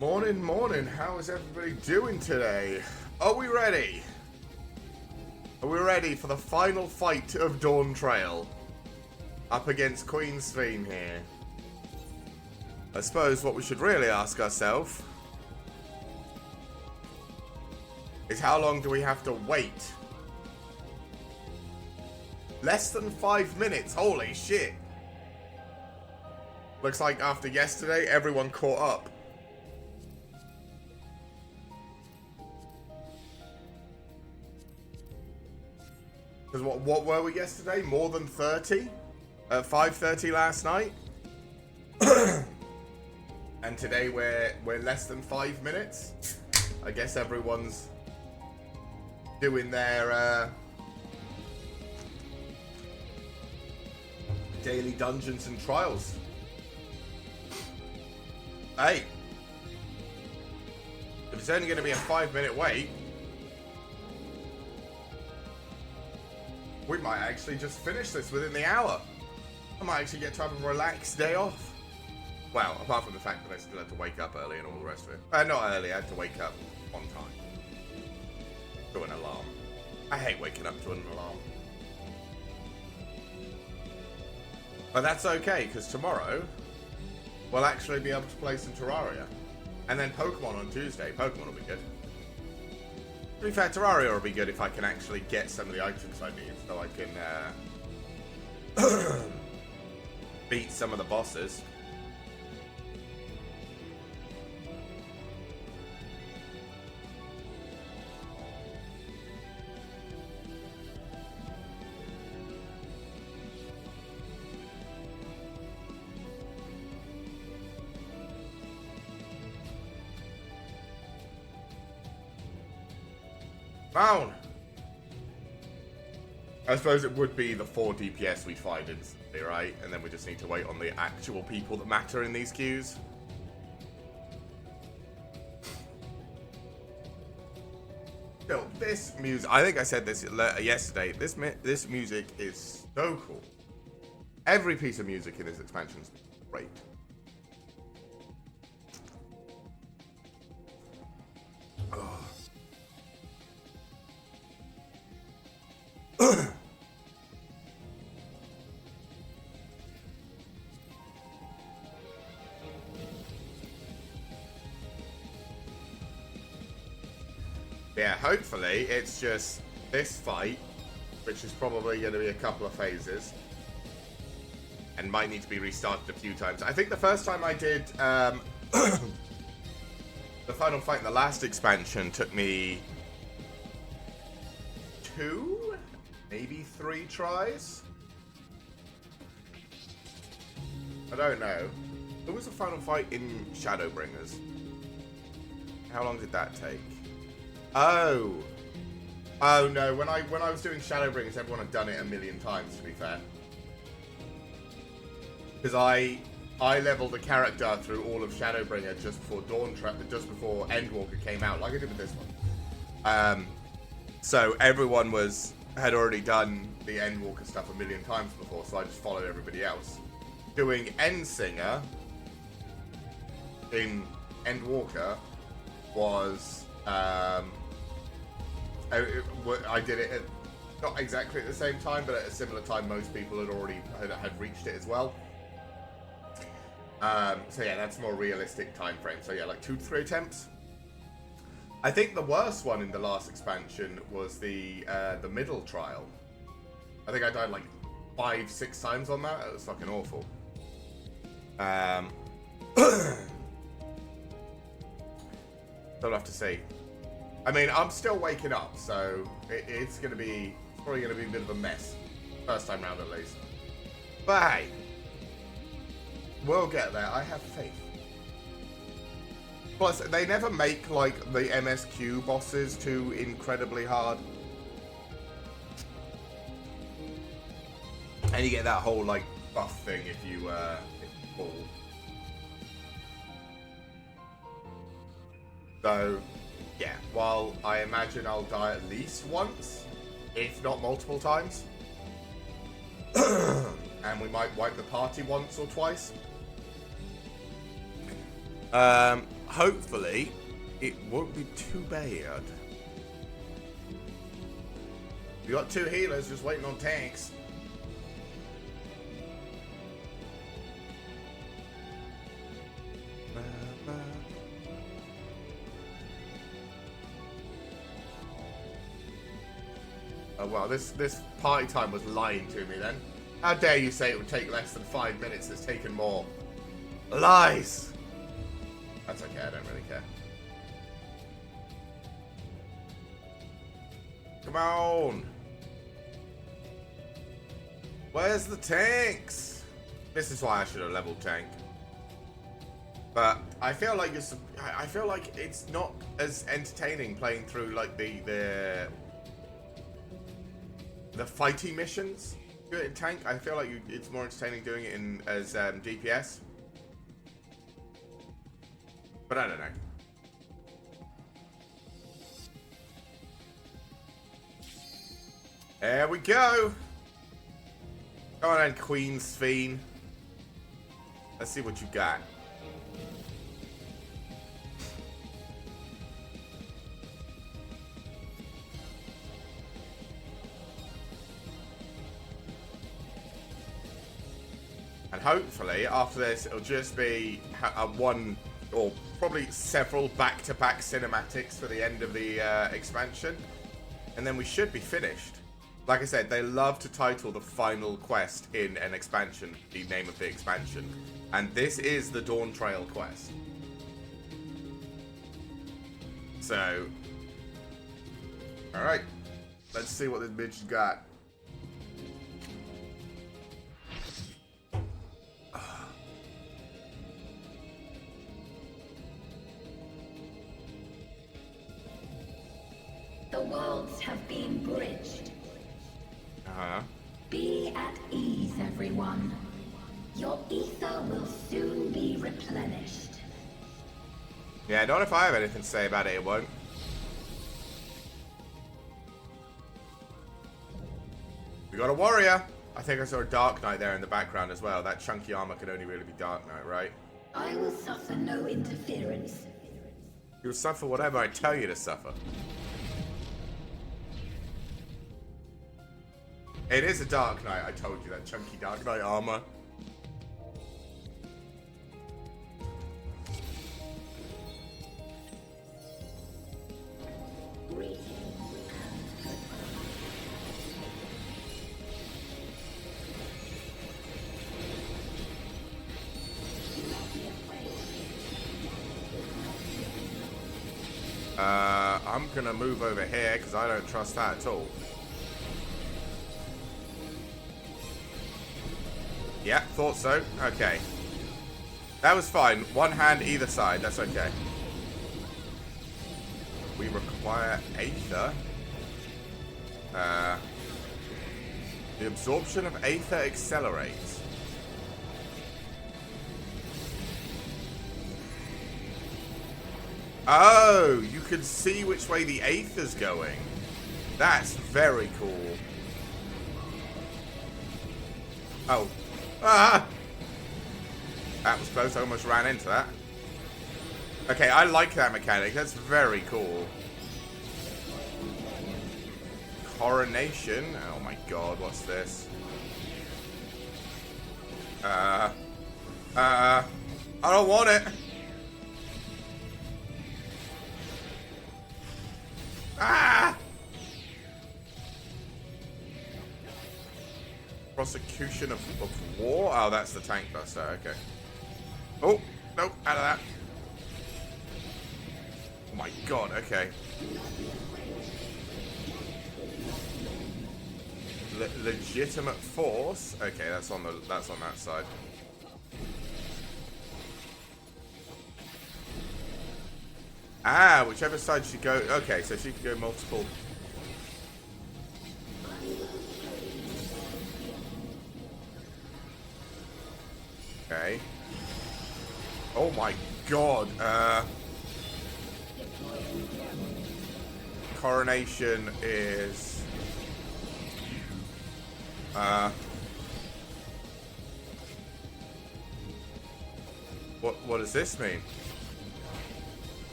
Morning, morning. How is everybody doing today? Are we ready? Are we ready for the final fight of DawnTrail? Up against Queen's Theme here. I suppose what we should really ask ourselves is how long do we have to wait? Less than 5 minutes. Holy shit. Looks like after yesterday, everyone caught up. Because what were we yesterday? More than 30? At 5:30 last night? And today we're less than 5 minutes? I guess everyone's doing their daily dungeons and trials. Hey! If it's only going to be a 5-minute wait, we might actually just finish this within the hour. I might actually get to have a relaxed day off. Well, apart from the fact that I still had to wake up early and all the rest of it. Not early, I had to wake up on time. To an alarm. I hate waking up to an alarm. But that's okay, because tomorrow, we'll actually be able to play some Terraria. And then Pokemon on Tuesday. Pokemon will be good. To be fair, Terraria will be good if I can actually get some of the items I need, so I can beat some of the bosses. Down. I suppose it would be the 4 DPS we find instantly, right? And then we just need to wait on the actual people that matter in these queues. Still, this music, I think I said this yesterday, this music is so cool. Every piece of music in this expansion is great. Yeah, hopefully it's just this fight, which is probably going to be a couple of phases, and might need to be restarted a few times. I think the first time I did the final fight in the last expansion took me 2, maybe 3 tries. I don't know. There was a final fight in Shadowbringers. How long did that take? Oh no! When I was doing Shadowbringers, everyone had done it a million times. To be fair, because I leveled a character through all of Shadowbringer just before just before Endwalker came out, like I did with this one. So everyone had already done the Endwalker stuff a million times before, so I just followed everybody else. Doing Endsinger in Endwalker was. I did it at not exactly at the same time, but at a similar time. Most people had already had reached it as well. So yeah, that's a more realistic time frame. So yeah, like 2 to 3 attempts. I think the worst one in the last expansion was the middle trial. I think I died like 5-6 times on that. It was fucking awful. Don't have to see. I mean, I'm still waking up, so it's probably gonna be a bit of a mess. First time round at least. But hey, we'll get there. I have faith. Plus, they never make like the MSQ bosses too incredibly hard. And you get that whole like buff thing if you fall. So, yeah, while I imagine I'll die at least once, if not multiple times, and we might wipe the party once or twice, hopefully it won't be too bad. We got 2 healers just waiting on tanks. Oh well, this party time was lying to me then. How dare you say it would take less than 5 minutes? It's taken more. Lies! That's okay, I don't really care. Come on! Where's the tanks? This is why I should have leveled tank. But I feel like it's not as entertaining playing through like the fighting missions. Do it in tank. I feel like it's more entertaining doing it in as DPS. But I don't know. There we go. Go on then, Queen's Fiend. Let's see what you got. And hopefully, after this, it'll just be one or probably several back-to-back cinematics for the end of the expansion. And then we should be finished. Like I said, they love to title the final quest in an expansion the name of the expansion. And this is the DawnTrail quest. So, alright. Let's see what this bitch got. The worlds have been bridged. Uh-huh. Be at ease, everyone. Your ether will soon be replenished. Yeah, not if I have anything to say about it, it won't. We got a warrior. I think I saw a Dark Knight there in the background as well. That chunky armor can only really be Dark Knight, right? I will suffer no interference. You'll suffer whatever I tell you to suffer. It is a Dark Knight, I told you, that chunky Dark Knight armor. I'm gonna move over here because I don't trust that at all. Yeah, thought so. Okay. That was fine. One hand either side. That's okay. We require Aether. The absorption of Aether accelerates. Oh, you can see which way the Aether's going. That's very cool. Oh. Ah! That was close. I almost ran into that. Okay, I like that mechanic. That's very cool. Coronation. Oh my god, what's this? I don't want it. Ah! Prosecution of war? Oh, that's the tank buster. Okay. Oh, nope, out of that. Oh my god, okay. Legitimate force. Okay, that's on that side. Ah, whichever side she go. Okay, so she can go multiple. Okay. Oh my god. Coronation is what does this mean?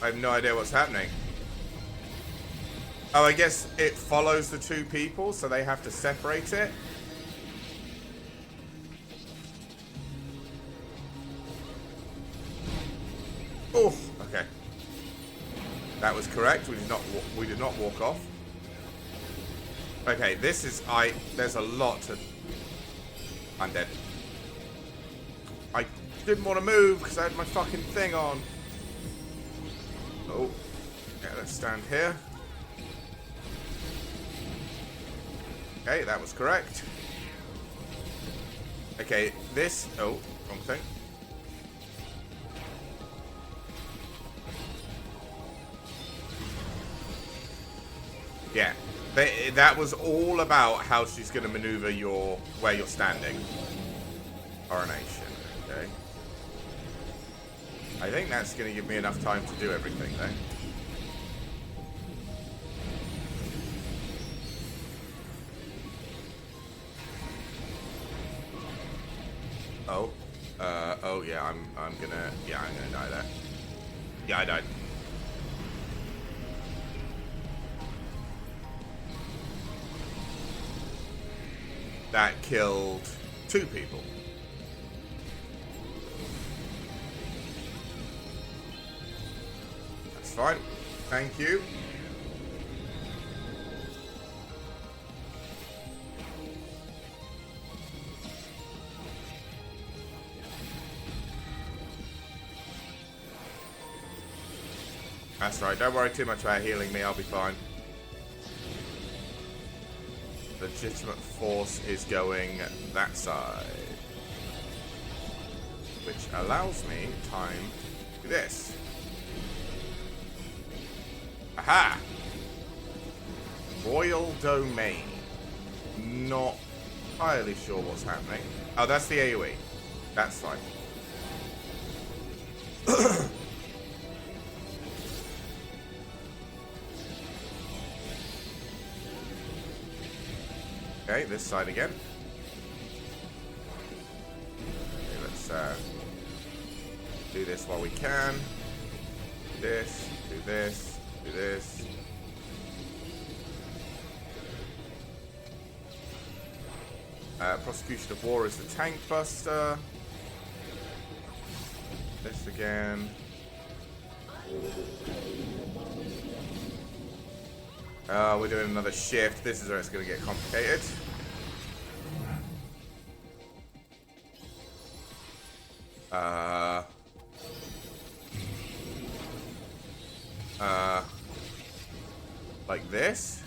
I have no idea what's happening. Oh, I guess it follows the two people, so they have to separate it. Oh, okay. That was correct. We did not walk off. Okay, this is there's a lot to. I'm dead. I didn't want to move because I had my fucking thing on. Oh, yeah, let's stand here. Okay, that was correct. Okay, this. Oh, wrong thing. Yeah, that was all about how she's going to maneuver where you're standing. Coronation. Okay. I think that's going to give me enough time to do everything, though. Oh yeah, I'm gonna die there. Yeah, I died. That killed 2 people. That's fine. Thank you. That's right, don't worry too much about healing me, I'll be fine. Legitimate force is going that side. Which allows me time to do this. Aha! Royal Domain. Not entirely sure what's happening. Oh, that's the AoE. That's fine. Okay, this side again. Okay, let's do this while we can. Do this, do this, do this. Prosecution of War is the tank buster. This again. We're doing another shift. This is where it's going to get complicated. Like this.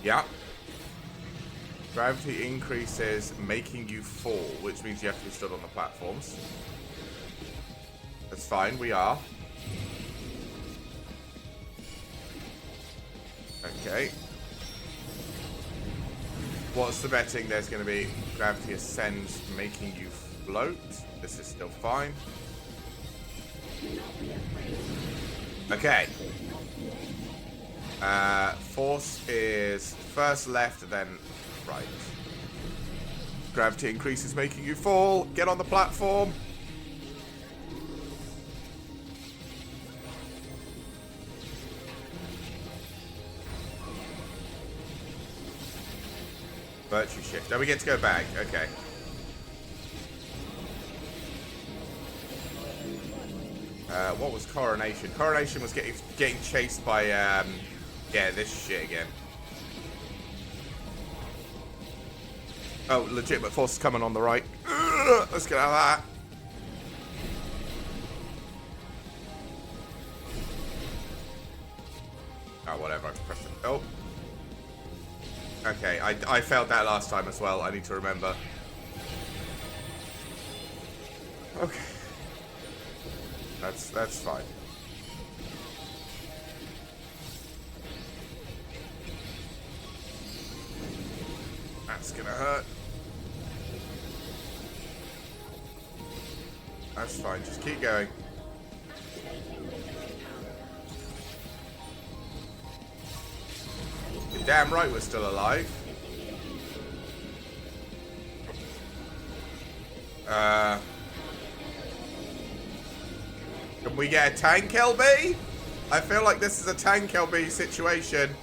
Yeah. Gravity increases, making you fall, which means you have to be stood on the platforms. That's fine, we are. Okay. What's the betting? There's going to be gravity ascends, making you float. This is still fine. Okay. Force is first left, then right. Gravity increases, making you fall. Get on the platform. Virtue shift. Oh, we get to go back. Okay. What was Coronation? Coronation was getting chased by, yeah, this shit again. Oh, legitimate force is coming on the right. Let's get out of that. Oh, whatever. I pressed it. Oh. Okay, I failed that last time as well. I need to remember. Okay. That's fine. That's gonna hurt. That's fine, just keep going. You're damn right we're still alive. Can we get a tank LB? I feel like this is a tank LB situation.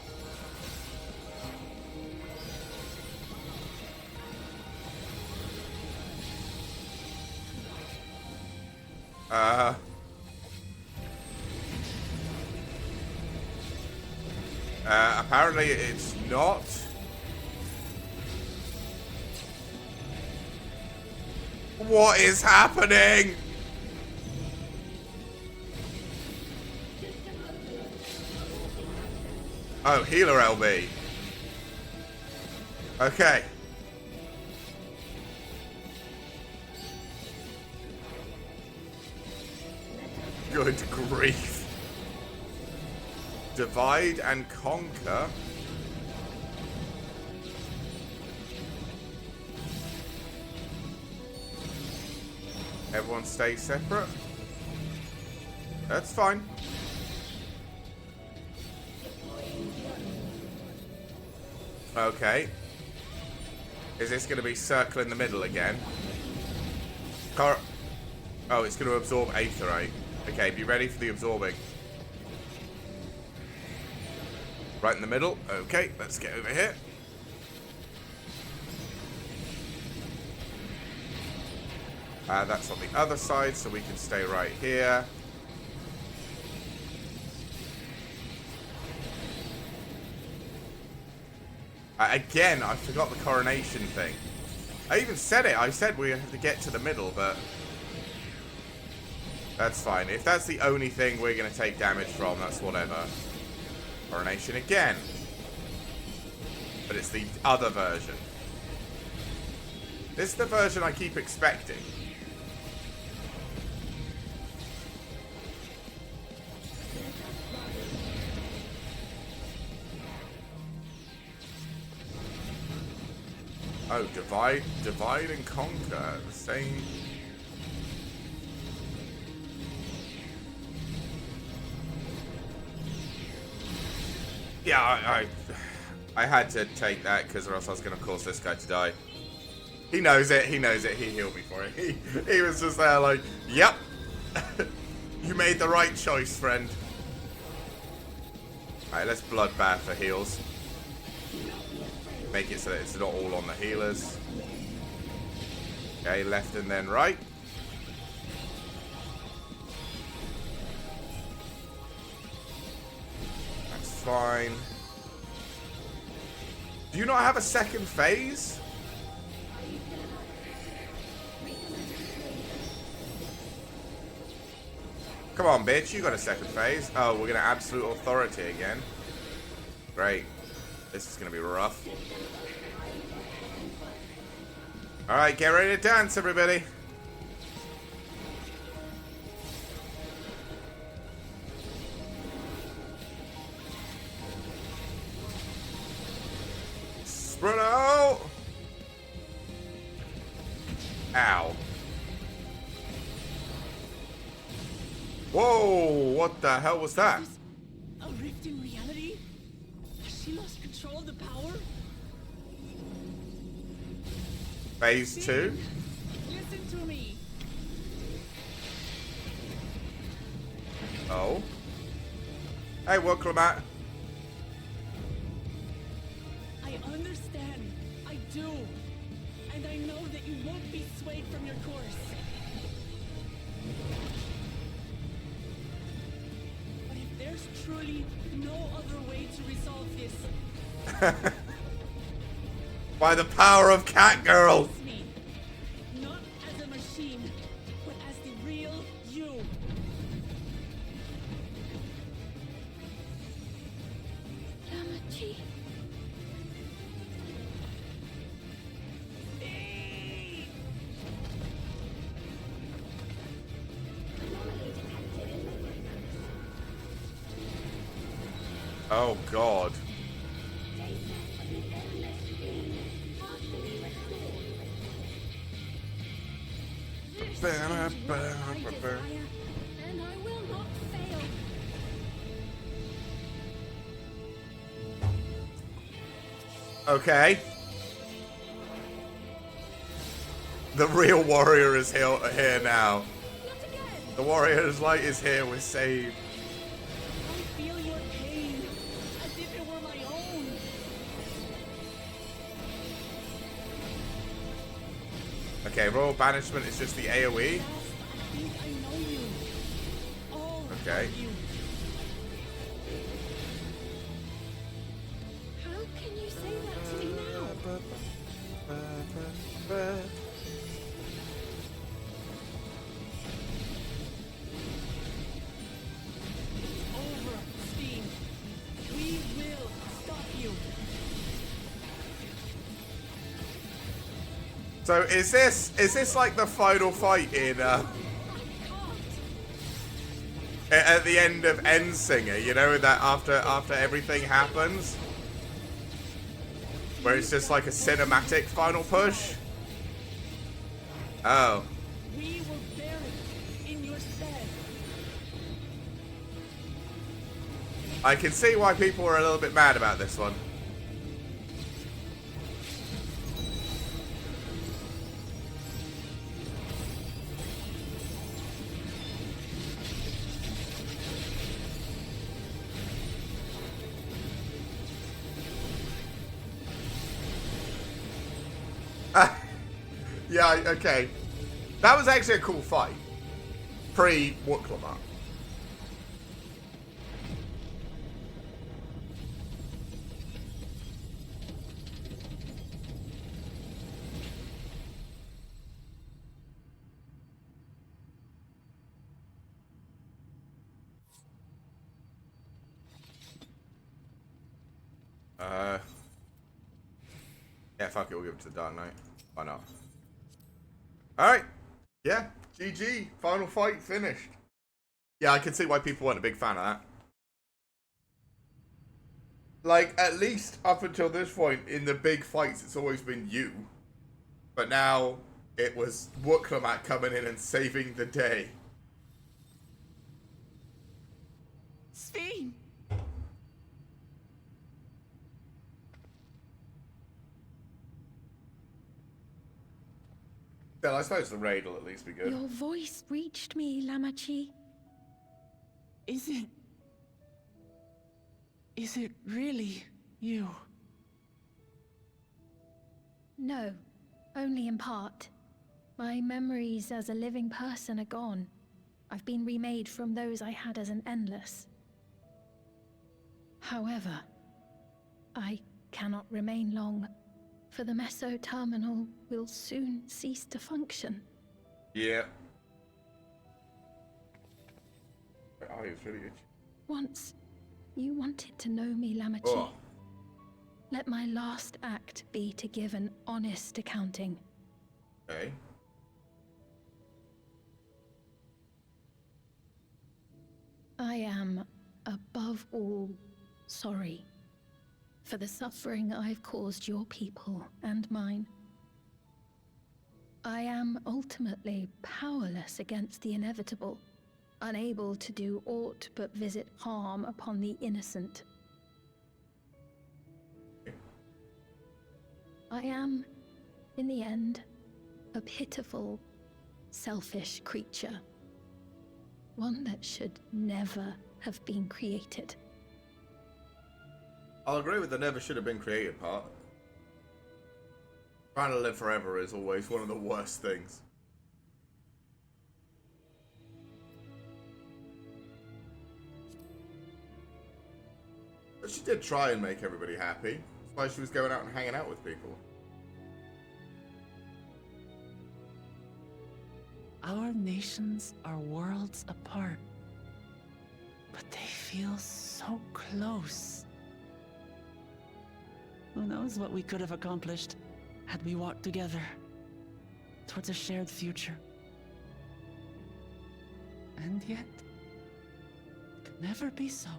Apparently it's not. What is happening? Oh, healer LB. Okay. Good grief. Divide and conquer. Everyone stay separate. That's fine. Okay. Is this going to be circle in the middle again? Oh, it's going to absorb Aetherite. Okay, be ready for the absorbing. Right in the middle. Okay, let's get over here. That's on the other side, so we can stay right here. Again, I forgot the coronation thing. I even said it. I said we have to get to the middle, but that's fine. If that's the only thing we're going to take damage from, that's whatever. Coronation again. But it's the other version. This is the version I keep expecting. Oh, divide and conquer. The same. Yeah, I had to take that because or else I was going to cause this guy to die. He knows it. He knows it. He healed me for it. He was just there like, yep. You made the right choice, friend. Alright, let's bloodbath for heals. Make it so that it's not all on the healers. Okay, left and then right. That's fine. Do you not have a second phase? Come on, bitch. You got a second phase. Oh, we're going to absolute authority again. Great. This is going to be rough. Alright, get ready to dance, everybody. Spread out. Ow. Whoa, what the hell was that? A rift in reality? Has she lost control of the power? Phase 2. Listen to me. Oh. Hey, welcome, Matt. I understand. I do. And I know that you won't be swayed from your course. But if there's truly no other way to resolve this, By the power of Catgirl. face me. Not as a machine, but as the real you. Yamachi. Oh, God. And I will not fail. Okay. The real warrior is here now. Not again. The warrior's light is here. We're saved. I feel your pain, as if it were my own. Okay, royal banishment is just the AoE. Yes, I think I know you. All Okay. of you. How can you say that to me now? Over, Steam. We will stop you. So is this like the final fight in I can't. at the end of Endsinger, you know, that after everything happens? Where it's just like a cinematic final push? Oh. We will bear it in your stead. I can see why people are a little bit mad about this one. Yeah, okay. That was actually a cool fight. Pre-Wooklamar. Yeah, fuck it, we'll give it to the Dark Knight. Why not? Alright. Yeah, GG. Final fight finished. Yeah, I can see why people weren't a big fan of that. Like, at least up until this point, in the big fights, it's always been you. But now, it was Wooklamar coming in and saving the day. Steam. Still, I suppose the raid will at least be good. Your voice reached me, Lamachi. Is it really you? No, only in part. My memories as a living person are gone. I've been remade from those I had as an endless. However, I cannot remain long, for the Meso terminal will soon cease to function. Yeah. Oh, he was really good. Once, you wanted to know me, Lamachi. Oh. Let my last act be to give an honest accounting. Okay. I am, above all, sorry for the suffering I've caused your people and mine. I am ultimately powerless against the inevitable, unable to do aught but visit harm upon the innocent. I am, in the end, a pitiful, selfish creature. One that should never have been created. I'll agree with the never should have been created part. Trying to live forever is always one of the worst things. But she did try and make everybody happy. That's why she was going out and hanging out with people. Our nations are worlds apart, but they feel so close. Who knows what we could have accomplished had we walked together towards a shared future. And yet, it could never be so.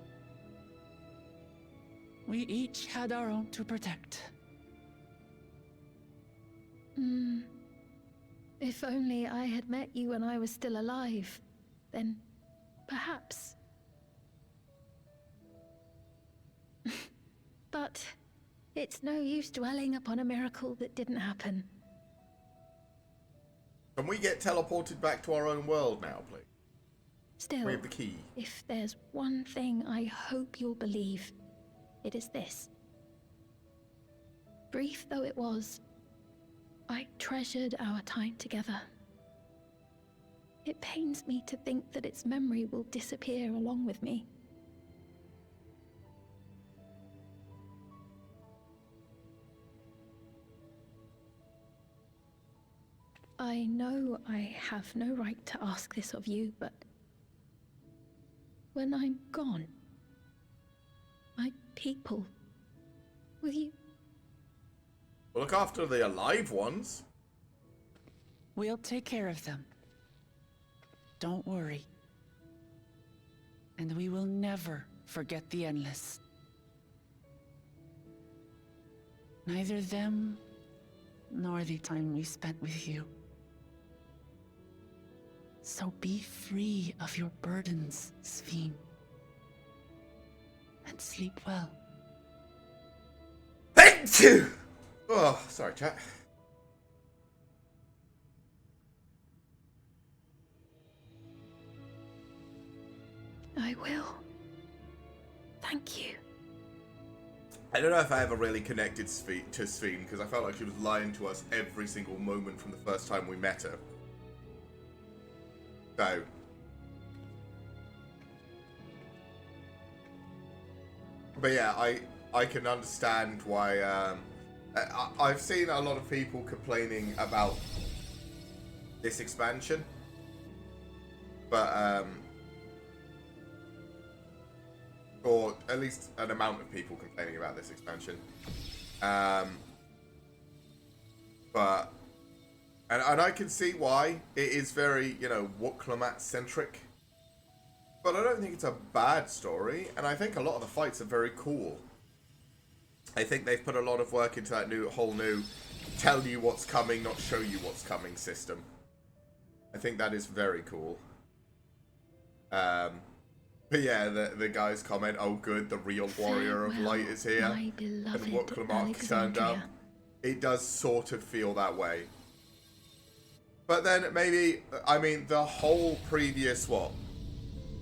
We each had our own to protect. If only I had met you when I was still alive, then perhaps. But it's no use dwelling upon a miracle that didn't happen. Can we get teleported back to our own world now, please? Still, We have the key. if there's one thing I hope you'll believe, it is this. Brief though it was, I treasured our time together. It pains me to think that its memory will disappear along with me. I know I have no right to ask this of you, but when I'm gone, my people, will you? Well, look after the alive ones. We'll take care of them. Don't worry. And we will never forget the Endless. Neither them, nor the time we spent with you. So be free of your burdens, Sphene. And sleep well. Thank you! Oh, sorry, chat. I will. Thank you. I don't know if I ever really connected to Sphene, because I felt like she was lying to us every single moment from the first time we met her. So. But yeah, I can understand why, I've seen a lot of people complaining about this expansion. But, or at least an amount of people complaining about this expansion. But, and I can see why. It is very, you know, Wooklimat centric. But I don't think it's a bad story, and I think a lot of the fights are very cool. I think they've put a lot of work into that whole new tell you what's coming, not show you what's coming system. I think that is very cool. But yeah, the guys comment, oh good, the real Warrior of Light is here. My beloved And Wooklimat turned up. It does sort of feel that way. But then maybe, I mean, the whole previous, 4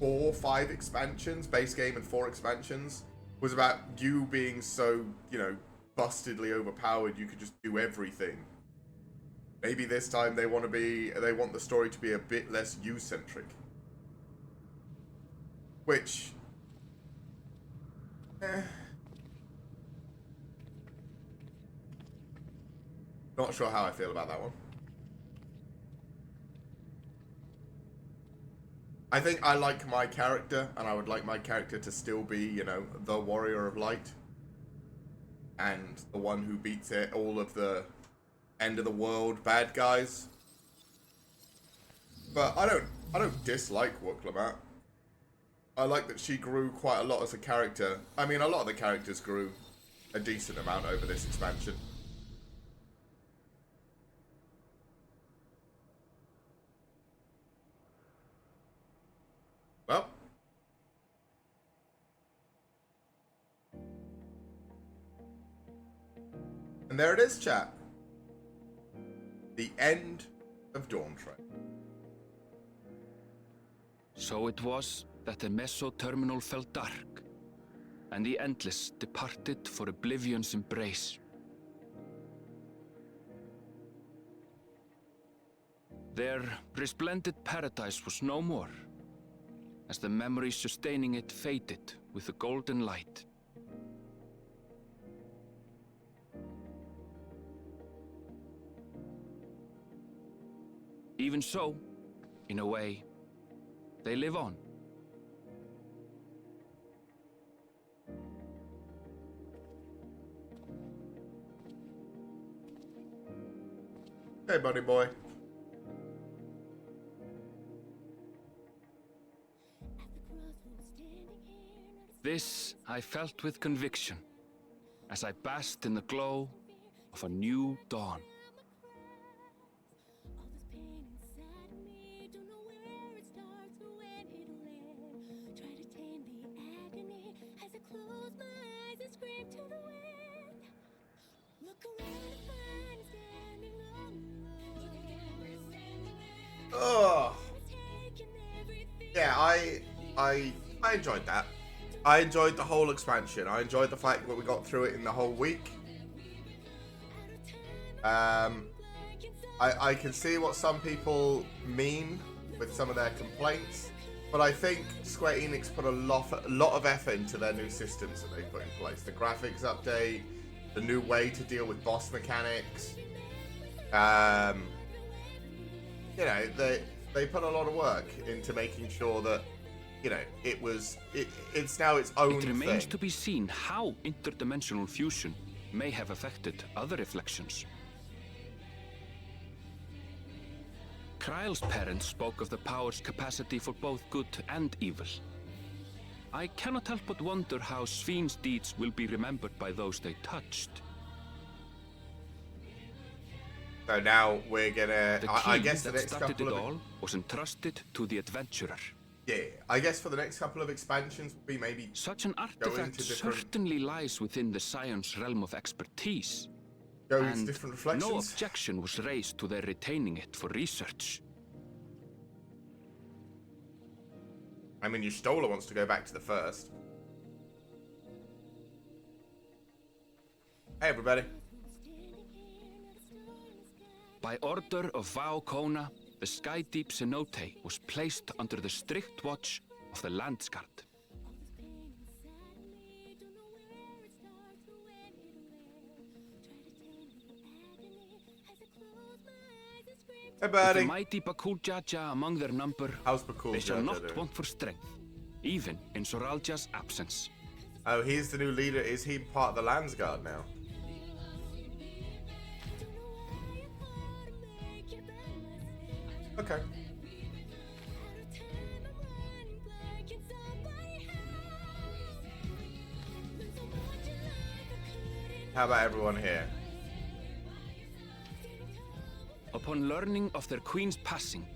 or 5 expansions, base game and 4 expansions, was about you being so, you know, bustedly overpowered you could just do everything. Maybe this time they want the story to be a bit less you-centric. Which, not sure how I feel about that one. I think I like my character, and I would like my character to still be, you know, the Warrior of Light. And the one who beats all of the end of the world bad guys. But I don't dislike Wooklimat. I like that she grew quite a lot as a character. I mean, a lot of the characters grew a decent amount over this expansion. Well. And there it is, chat. The end of DawnTrail. So it was that the Meso-terminal fell dark, and the Endless departed for oblivion's embrace. Their resplendent paradise was no more, as the memory sustaining it faded with the golden light. Even so, in a way, they live on. Hey, buddy boy. This I felt with conviction, as I basked in the glow of a new dawn. Ugh. Yeah, I enjoyed that. I enjoyed the whole expansion. I enjoyed the fact that we got through it in the whole week. I can see what some people mean with some of their complaints, but I think Square Enix put a lot of effort into their new systems that they put in place. The graphics update, the new way to deal with boss mechanics. You know, they put a lot of work into making sure that, you know, it's now its own thing. It remains to be seen how interdimensional fusion may have affected other reflections. Kryle's parents spoke of the power's capacity for both good and evil. I cannot help but wonder how Svin's deeds will be remembered by those they touched. So now we're gonna. I guess the that next started couple it of all was entrusted to the adventurer. yeah, I guess for the next couple of expansions, we maybe Such an artifact different- certainly lies within the Scion's realm of expertise. go into And different reflections. no objection was raised to their retaining it for research. I mean, Y'shtola wants to go back to the first. Hey, everybody. By order of Vao Kona, the Skydeep cenote was placed under the strict watch of the Landsguard. Hey, With buddy. the mighty Bakuljaja among their number, How's Bakul they shall Jaja not doing? want for strength, even in Soralja's absence. Oh, he's the new leader. Is he part of the Landsguard now? Okay. How about everyone here? Upon learning of their queen's passing,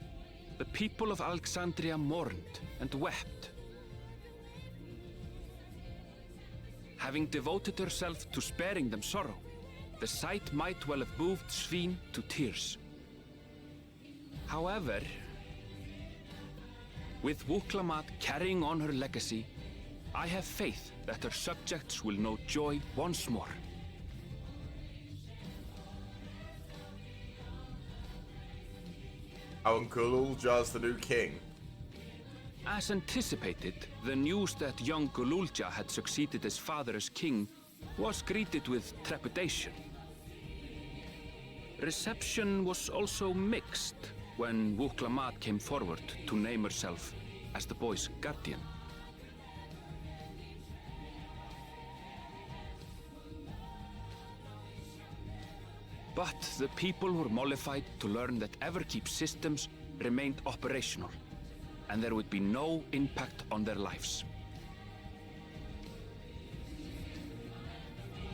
the people of Alexandria mourned and wept. Having devoted herself to sparing them sorrow, the sight might well have moved Svin to tears. However, with Wuklamat carrying on her legacy, I have faith that her subjects will know joy once more. Oh, and Gululja's the new king. As anticipated, the news that young Gululja had succeeded his father as king was greeted with trepidation. Reception was also mixed when Wuklamat came forward to name herself as the boy's guardian. But the people were mollified to learn that Everkeep's systems remained operational, and there would be no impact on their lives.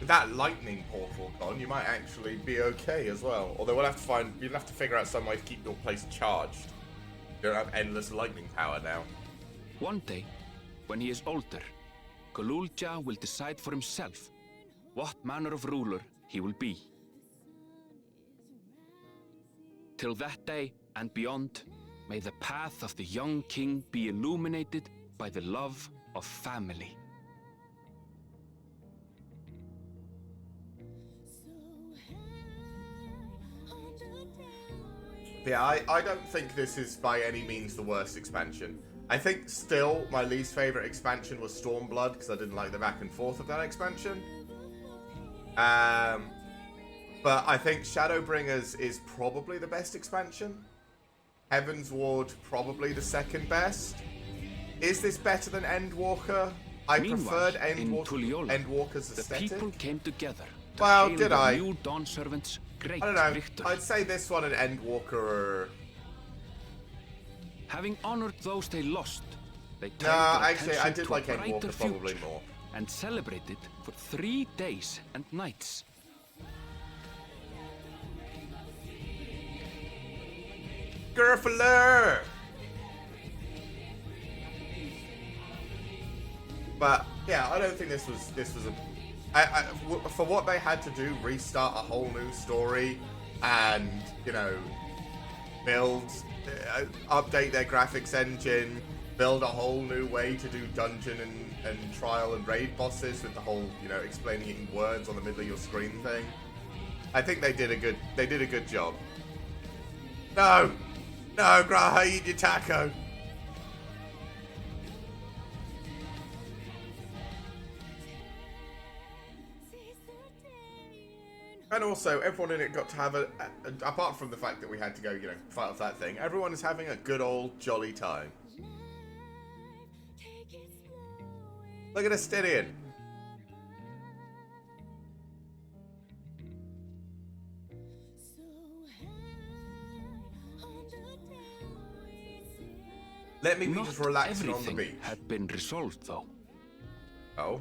With that lightning portal gone, you might actually be okay as well. Although you'll have to figure out some way to keep your place charged. You don't have endless lightning power now. One day, when he is older, Gululja will decide for himself what manner of ruler he will be. Till that day and beyond, may the path of the young king be illuminated by the love of family. Yeah, I don't think this is by any means the worst expansion. I think still my least favorite expansion was Stormblood because I didn't like the back and forth of that expansion. But I think Shadowbringers is probably the best expansion. Heaven's Ward probably the second best. Is this better than Endwalker? I Meanwhile, preferred in Tuliyola, Endwalker's the aesthetic. people came together to Well, hail did the I? new Dawn Servant's great I don't know. victory. I'd say this one and Endwalker are... Having honored those they lost, they turned No, their actually, I attention did to like a brighter Endwalker probably future more. and celebrated for 3 days and nights. Gryffindor! But yeah, I don't think this was for what they had to do, restart a whole new story, and you know, build, update their graphics engine, build a whole new way to do dungeon and trial and raid bosses with the whole, you know, explaining it in words on the middle of your screen thing. I think they did a good job. No! No, Graha, eat your taco. And also, everyone in it got to have apart from the fact that we had to go, you know, fight off that thing, everyone is having a good old jolly time. Look at Astinian. Let me be just relaxing on the beach. Everything had been resolved, though. Oh.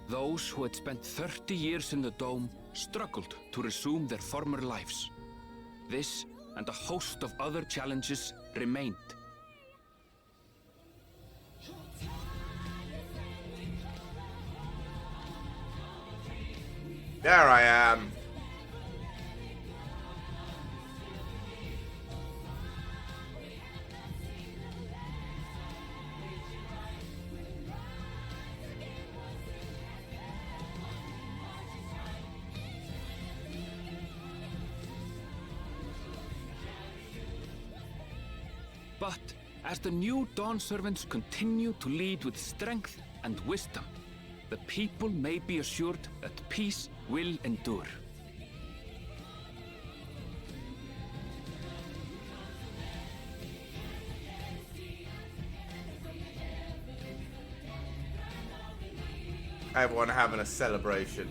Those who had spent 30 years in the dome struggled to resume their former lives. This and a host of other challenges remained. There I am. But as the new Dawn servants continue to lead with strength and wisdom, the people may be assured that peace will endure. Everyone having a celebration.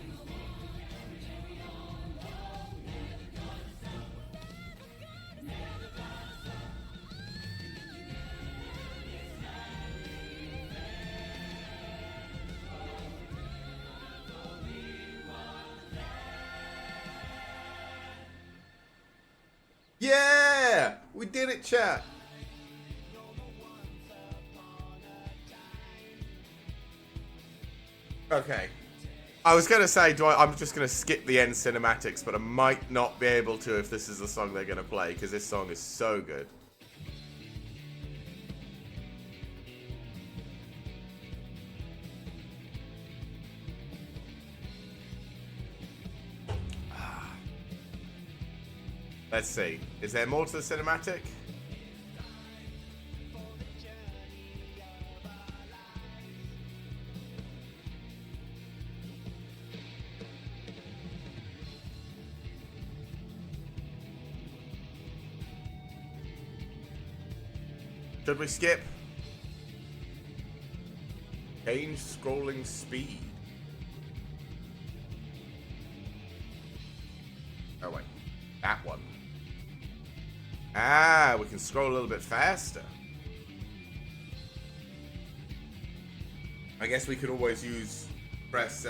Yeah! We did it, chat! Okay. I was going to say, I'm just going to skip the end cinematics, but I might not be able to if this is the song they're going to play, because this song is so good. Let's see. Is there more to the cinematic? Should we skip? Change scrolling speed. Oh wait, that one. Ah, we can scroll a little bit faster. I guess we could always press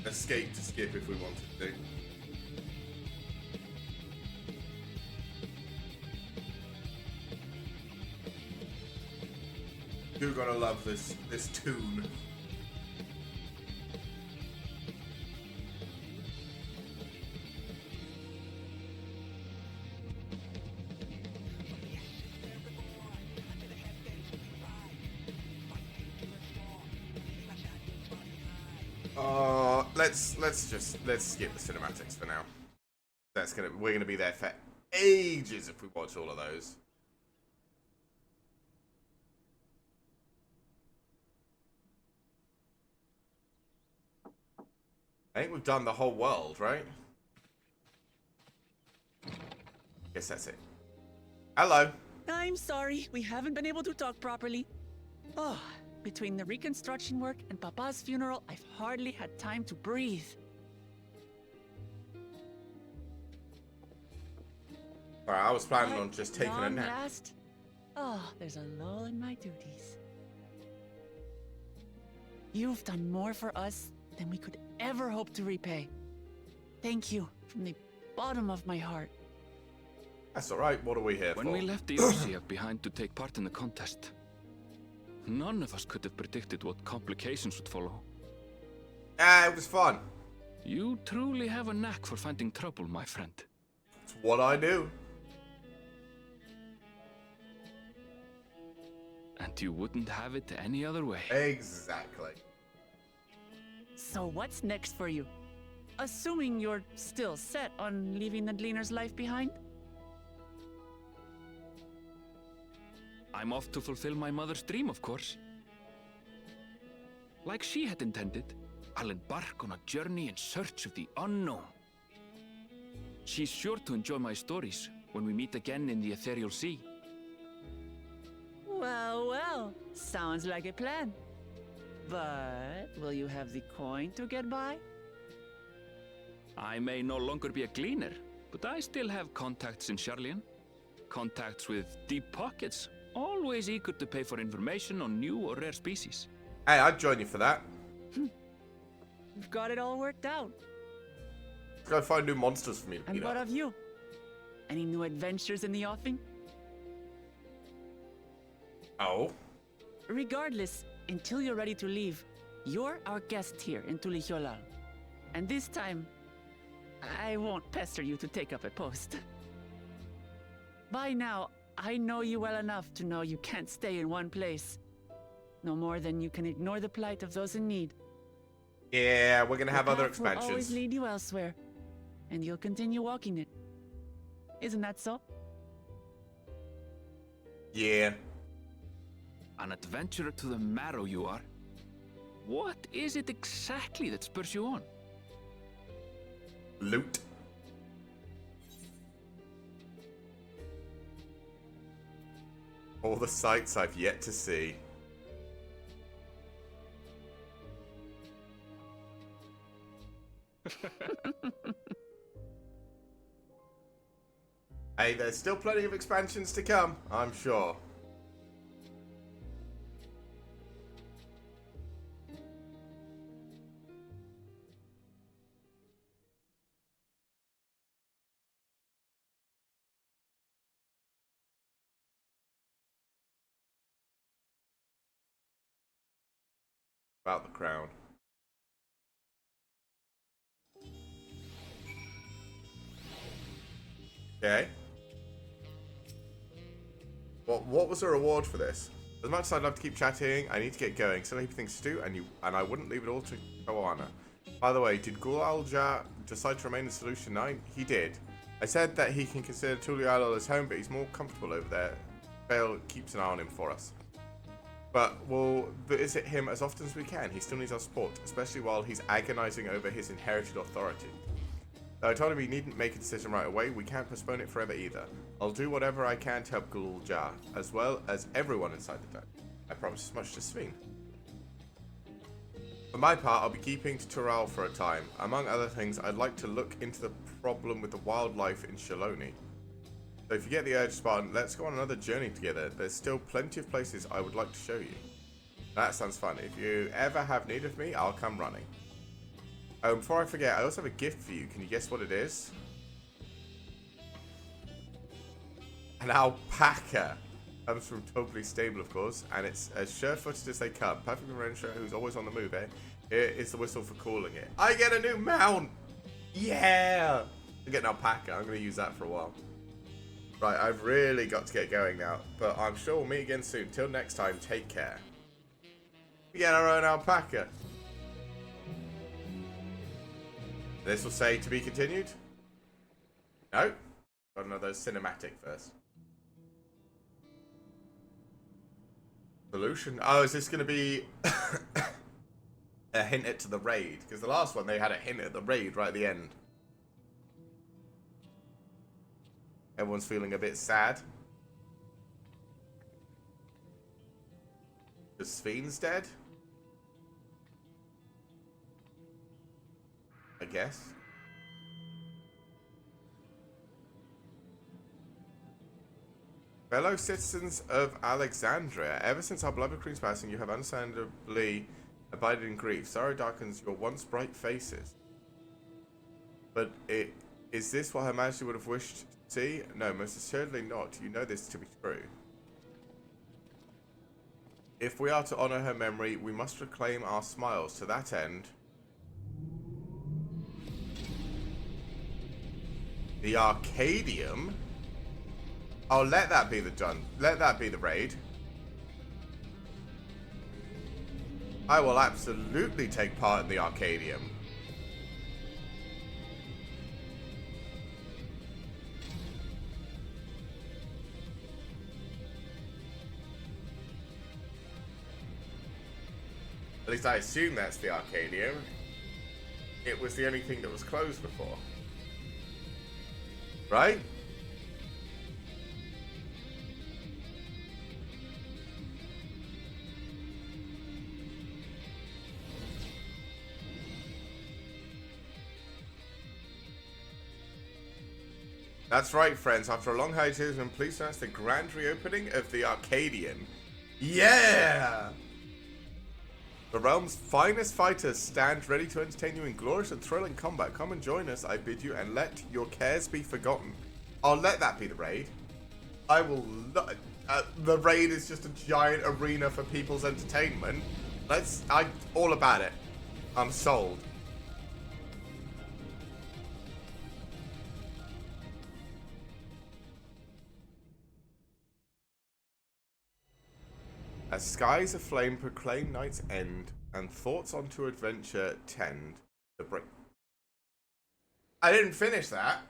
escape to skip if we wanted to. You're gonna love this tune. Let's skip the cinematics for now. We're gonna be there for ages if we watch all of those. I think we've done the whole world, right? Guess that's it. Hello. I'm sorry, we haven't been able to talk properly. Oh, between the reconstruction work and Papa's funeral, I've hardly had time to breathe. Alright, I was planning on just taking a nap. Last, there's a lull in my duties. You've done more for us than we could ever hope to repay. Thank you from the bottom of my heart. That's alright, what are we here for? When we left the Eorzea behind to take part in the contest, none of us could have predicted what complications would follow. It was fun. You truly have a knack for finding trouble, my friend. It's what I do. But you wouldn't have it any other way. Exactly. So what's next for you? Assuming you're still set on leaving the Gleaner's life behind? I'm off to fulfill my mother's dream, of course. Like she had intended, I'll embark on a journey in search of the unknown. She's sure to enjoy my stories when we meet again in the ethereal sea. Well, well, sounds like a plan. But will you have the coin to get by? I may no longer be a gleaner, but I still have contacts in Charlian. Contacts with deep pockets, always eager to pay for information on new or rare species. Hey, I'd join you for that. You've got it all worked out. Let's go find new monsters for me to And beat what up. of you? Any new adventures in the offing? Oh? Regardless, until you're ready to leave, you're our guest here in Tulihyolal. And this time, I won't pester you to take up a post. By now, I know you well enough to know you can't stay in one place. No more than you can ignore the plight of those in need. Yeah, we're gonna have The other path will always expansions. lead you elsewhere, and you'll continue walking it. Isn't that so? Yeah. An adventurer to the marrow you are. What is it exactly that spurs you on? Loot. All the sights I've yet to see. Hey, there's still plenty of expansions to come, I'm sure. About the crown. Okay. What was the reward for this? As much as I'd love to keep chatting, I need to get going. Still a heap of things to do, and I wouldn't leave it all to Koana. By the way, did Ghul Al-Jah decide to remain in Solution 9? He did. I said that he can consider Tulial his home, but he's more comfortable over there. Vale keeps an eye on him for us. But we'll visit him as often as we can. He still needs our support, especially while he's agonizing over his inherited authority. Though I told him he needn't make a decision right away, we can't postpone it forever either. I'll do whatever I can to help Ghul Al-Jah, as well as everyone inside the dome. I promise as much to Sveen. For my part, I'll be keeping to Tural for a time. Among other things, I'd like to look into the problem with the wildlife in Shaloni. So if you get the urge, Spartan, let's go on another journey together. There's still plenty of places I would like to show you. That sounds fun. If you ever have need of me, I'll come running. Oh, and before I forget, I also have a gift for you. Can you guess what it is? An alpaca. Comes from Totally Stable, of course, and it's as sure-footed as they come. Perfect Rancher, who's always on the move, eh? Here is the whistle for calling it. I get a new mount! Yeah! I get an alpaca. I'm going to use that for a while. Right, I've really got to get going now, but I'm sure we'll meet again soon. Till next time, take care. We get our own alpaca. This will say to be continued. No? Got another cinematic first. Solution. Oh, is this going to be a hint at to the raid? Because the last one, they had a hint at the raid right at the end. Everyone's feeling a bit sad. The Spheen's dead? I guess. Fellow citizens of Alexandria, ever since our beloved Queen's passing, you have understandably abided in grief. Sorrow darkens your once bright faces. But is this what Her Majesty would have wished to see? No, most assuredly not. You know this to be true. If we are to honor her memory, we must reclaim our smiles. To that end, the Arcadium. Oh, let that be the raid. I will absolutely take part in the Arcadium. At least I assume that's the Arcadium. It was the only thing that was closed before. Right? That's right, friends. After a long hiatus, I'm pleased to announce the grand reopening of the Arcadium. Yeah! The realm's finest fighters stand ready to entertain you in glorious and thrilling combat. Come and join us, I bid you, and let your cares be forgotten. I'll let that be the raid. I will... the raid is just a giant arena for people's entertainment. All about it. I'm sold. As skies aflame proclaim night's end, and thoughts onto adventure tend to bring... I didn't finish that.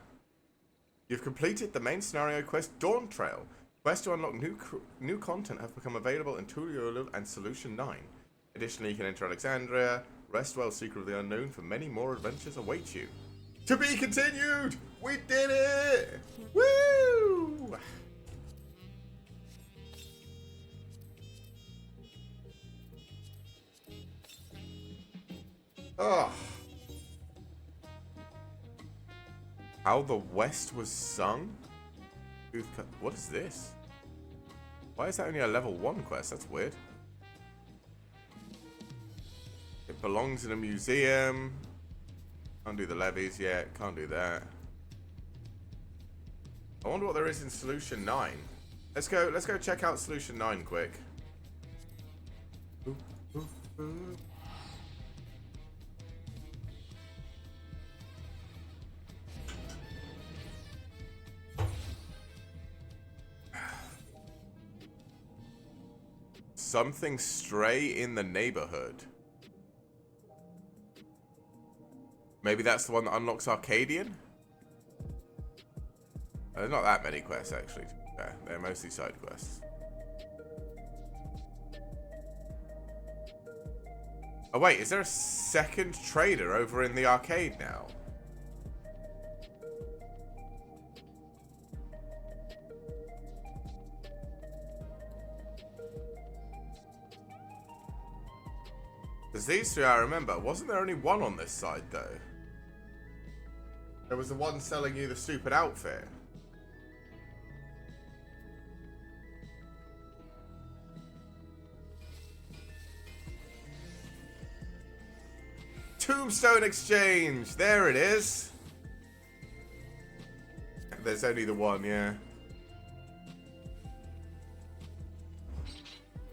You've completed the main scenario quest DawnTrail. Quests to unlock new content have become available in Tuliolul and Solution 9. Additionally, you can enter Alexandria, Restwell, Secret of the Unknown, for many more adventures await you. To be continued! We did it! Woo! Oh. How the West was sung? What is this? Why is that only a level 1 quest? That's weird. It belongs in a museum. Can't do the levies yet. Can't do that. I wonder what there is in Solution 9. Let's go check out Solution 9 quick. Ooh, ooh, ooh. Something stray in the neighborhood. Maybe that's the one that unlocks Arcadian? There's not that many quests, actually. Yeah, they're mostly side quests. Oh, wait, is there a second trader over in the arcade now? Because these three I remember. Wasn't there only one on this side, though? There was the one selling you the stupid outfit. Tombstone Exchange! There it is! There's only the one, yeah.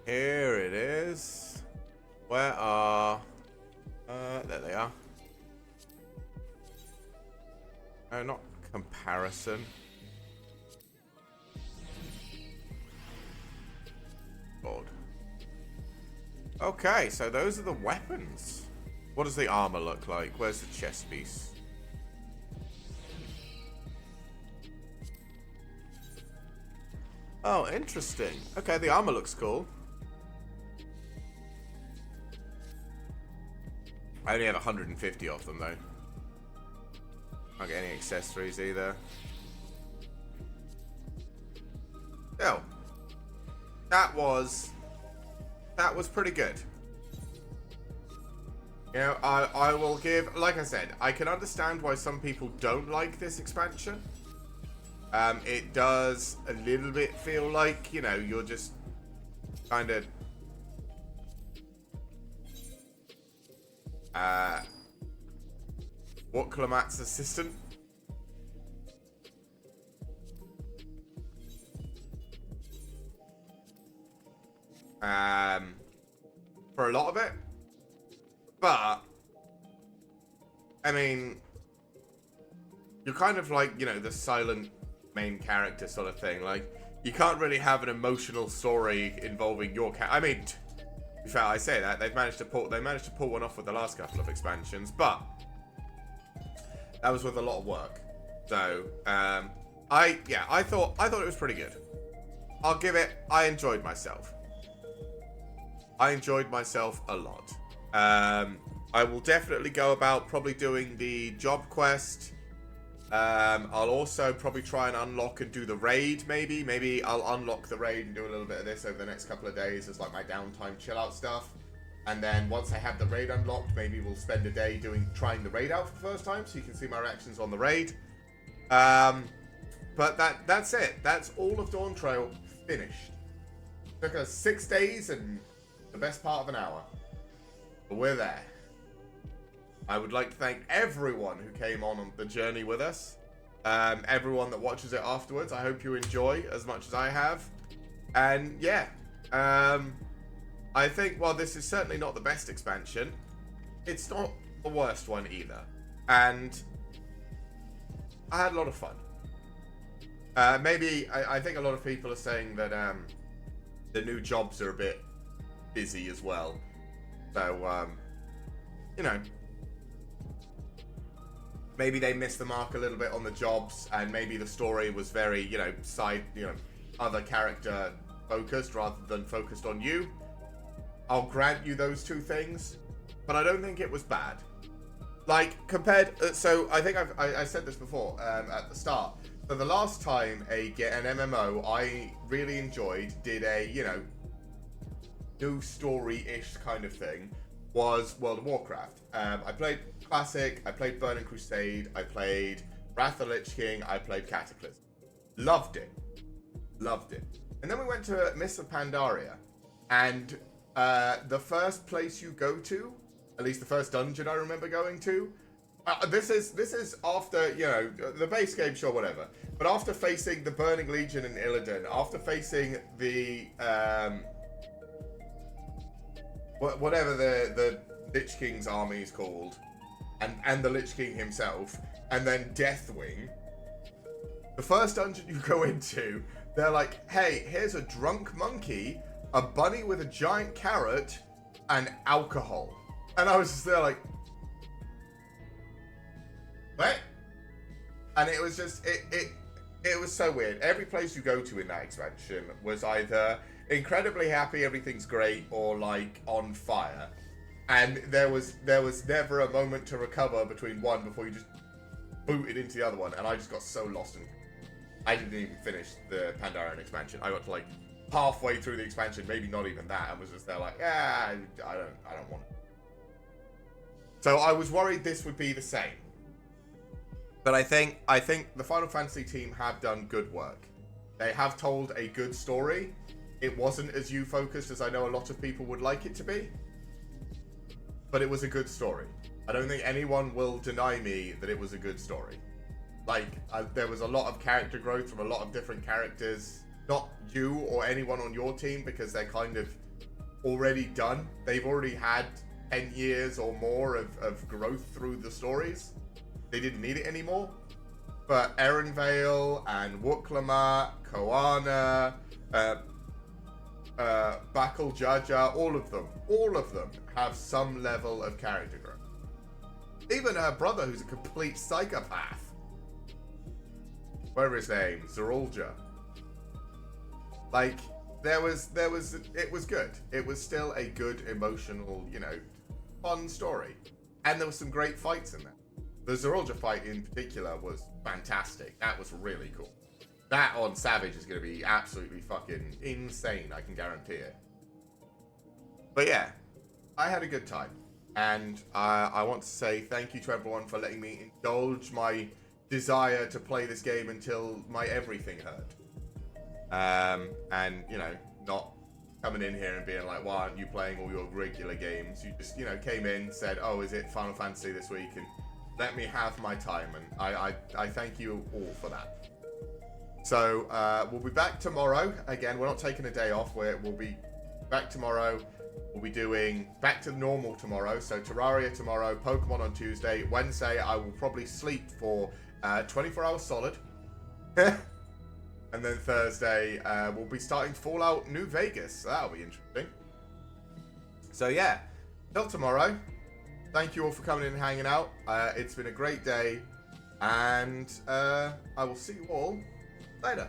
Here it is. Where are... there they are. No, not comparison. God. Okay, so those are the weapons. What does the armor look like? Where's the chest piece? Oh, interesting. Okay, the armor looks cool. I only have 150 of them, though. Can't get any accessories either. Oh. That was pretty good. You know, I will give... Like I said, I can understand why some people don't like this expansion. It does a little bit feel like, you know, you're just kind of... what Klamat's assistant? For a lot of it. But, I mean, you're kind of like, you know, the silent main character sort of thing. Like, you can't really have an emotional story involving your character. I mean, In fact, I say that they managed to pull one off with the last couple of expansions, but that was with a lot of work. So I thought it was pretty good. I'll give it. I enjoyed myself. I enjoyed myself a lot. I will definitely go about probably doing the job quest. I'll also probably try and unlock and do the raid, maybe. Maybe I'll unlock the raid and do a little bit of this over the next couple of days as like my downtime chill out stuff. And then once I have the raid unlocked, maybe we'll spend a day trying the raid out for the first time so you can see my reactions on the raid. But that's it. That's all of DawnTrail finished. Took us 6 days and the best part of an hour. But we're there. I would like to thank everyone who came on the journey with us. Everyone that watches it afterwards. I hope you enjoy as much as I have. And yeah, I think while this is certainly not the best expansion, it's not the worst one either. And I had a lot of fun. Maybe I think a lot of people are saying that the new jobs are a bit busy as well. So, you know, maybe they missed the mark a little bit on the jobs, and maybe the story was very, other character focused rather than focused on you. I'll grant you those two things, but I don't think it was bad. Like, compared... so, I think I said this before at the start. So, the last time an MMO I really enjoyed did a, new story-ish kind of thing was World of Warcraft. I played Classic, I played Burning Crusade, I played Wrath of the Lich King, I played Cataclysm. Loved it. And then we went to Mists of Pandaria, and the first place you go to, at least the first dungeon I remember going to, this is after, the base game, sure, whatever, but after facing the Burning Legion in Illidan, after facing the, whatever the Lich King's army is called, and the Lich King himself, and then Deathwing, the first dungeon you go into, they're like, hey, here's a drunk monkey, a bunny with a giant carrot, and alcohol. And I was just there like, what? And it was just, it was so weird. Every place you go to in that expansion was either incredibly happy, everything's great, or like on fire. And there was never a moment to recover between one before you just booted into the other one. And I just got so lost, and I didn't even finish the Pandaren expansion. I got to like halfway through the expansion, maybe not even that, and was just there like, I don't want it. So I was worried this would be the same. But I think the Final Fantasy team have done good work. They have told a good story. It wasn't as you focused as I know a lot of people would like it to be. But it was a good story. I don't think anyone will deny me that it was a good story. Like, there was a lot of character growth from a lot of different characters. Not you or anyone on your team, because they're kind of already done. They've already had 10 years or more of growth through the stories. They didn't need it anymore. But Erenvale and Wuklama, Koana, Bakul Jaja, all of them have some level of character growth. Even her brother, who's a complete psychopath. Whatever his name, Zerulja. Like, it was good. It was still a good, emotional, fun story. And there was some great fights in there. The Zerulja fight in particular was fantastic. That was really cool. That on Savage is going to be absolutely fucking insane, I can guarantee it. But yeah, I had a good time. And I want to say thank you to everyone for letting me indulge my desire to play this game until my everything hurt. And, not coming in here and being like, why aren't you playing all your regular games? You just, came in, said, oh, is it Final Fantasy this week? And let me have my time. And I thank you all for that. So, we'll be back tomorrow. Again, we're not taking a day off. We'll be back tomorrow. We'll be doing back to normal tomorrow. So, Terraria tomorrow, Pokemon on Tuesday. Wednesday, I will probably sleep for 24 hours solid. And then Thursday, we'll be starting Fallout New Vegas. So that'll be interesting. So yeah, till tomorrow. Thank you all for coming in and hanging out. It's been a great day, and I will see you all later.